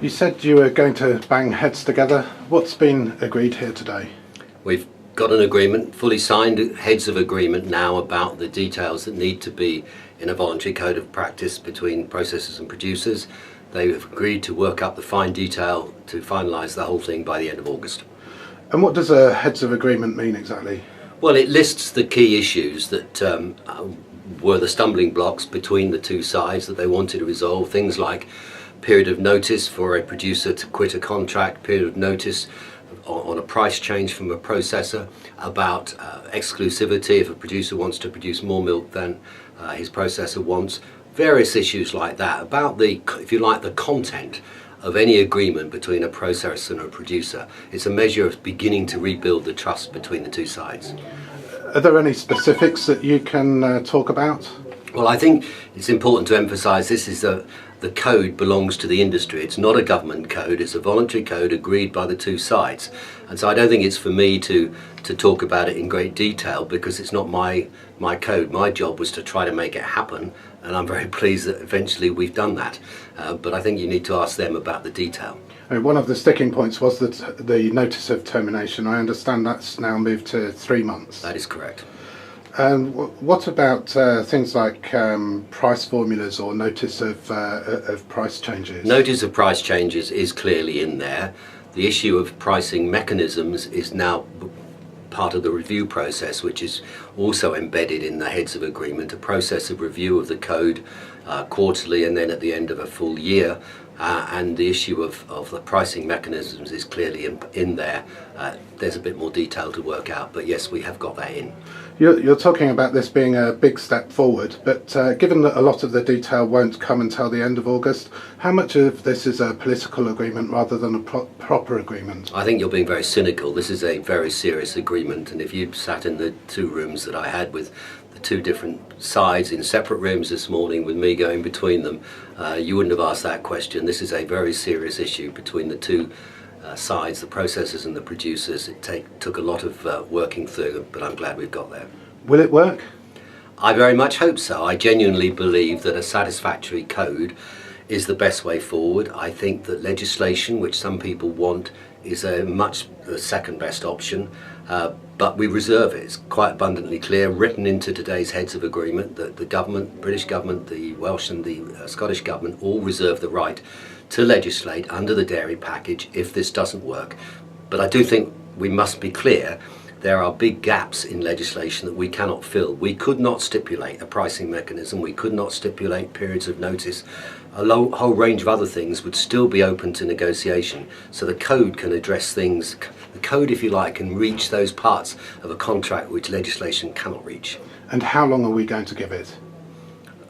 You said you were going to bang heads together. What's been agreed here today? We've got an agreement, fully signed heads of agreement now about the details that need to be in a voluntary code of practice between processors and producers. They have agreed to work up the fine detail to finalise the whole thing by the end of August. And what does a heads of agreement mean exactly? Well, it lists the key issues that were the stumbling blocks between the two sides that they wanted to resolve. Things like period of notice for a producer to quit a contract, period of notice on a price change from a processor, about exclusivity if a producer wants to produce more milk than his processor wants, various issues like that, about the, if you like, the content of any agreement between a processor and a producer. It's a measure of beginning to rebuild the trust between the two sides. Are there any specifics that you can talk about? Well, I think it's important to emphasise this is the code belongs to the industry. It's not a government code, it's a voluntary code agreed by the two sides. And so I don't think it's for me to talk about it in great detail, because it's not my code. My job was to try to make it happen, and I'm very pleased that eventually we've done that. But I think you need to ask them about the detail. One of the sticking points was that the notice of termination. I understand that's now moved to 3 months. That is correct. And what about things like price formulas or notice of price changes? Notice of price changes is clearly in there. The issue of pricing mechanisms is now part of the review process, which is also embedded in the heads of agreement, a process of review of the code quarterly and then at the end of a full year. And the issue of the pricing mechanisms is clearly in there. There's a bit more detail to work out, but yes, we have got that in. You're talking about this being a big step forward, but given that a lot of the detail won't come until the end of August, how much of this is a political agreement rather than a proper agreement? I think you're being very cynical. This is a very serious agreement, and if you'd sat in the two rooms that I had with the two different sides in separate rooms this morning with me going between them, you wouldn't have asked that question. This is a very serious issue between the two sides, the processors and the producers. It took a lot of working through, but I'm glad we've got there. Will it work? I very much hope so. I genuinely believe that a satisfactory code is the best way forward. I think that legislation, which some people want, is a much second best option, but we reserve it. It's quite abundantly clear, written into today's heads of agreement, that the government, British government, the Welsh and the Scottish government all reserve the right to legislate under the dairy package if this doesn't work. But I do think we must be clear, there are big gaps in legislation that we cannot fill. We could not stipulate a pricing mechanism, we could not stipulate periods of notice. A whole range of other things would still be open to negotiation. So the code can address things, the code, if you like, can reach those parts of a contract which legislation cannot reach. And how long are we going to give it?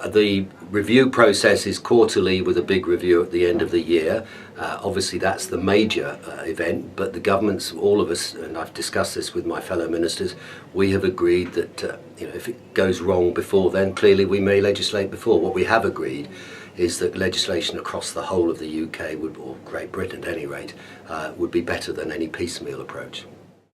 The review process is quarterly with a big review at the end of the year. Obviously that's the major event, but the governments, all of us, and I've discussed this with my fellow ministers, we have agreed that if it goes wrong before then, clearly we may legislate before. What we have agreed is that legislation across the whole of the UK, or Great Britain at any rate, would be better than any piecemeal approach.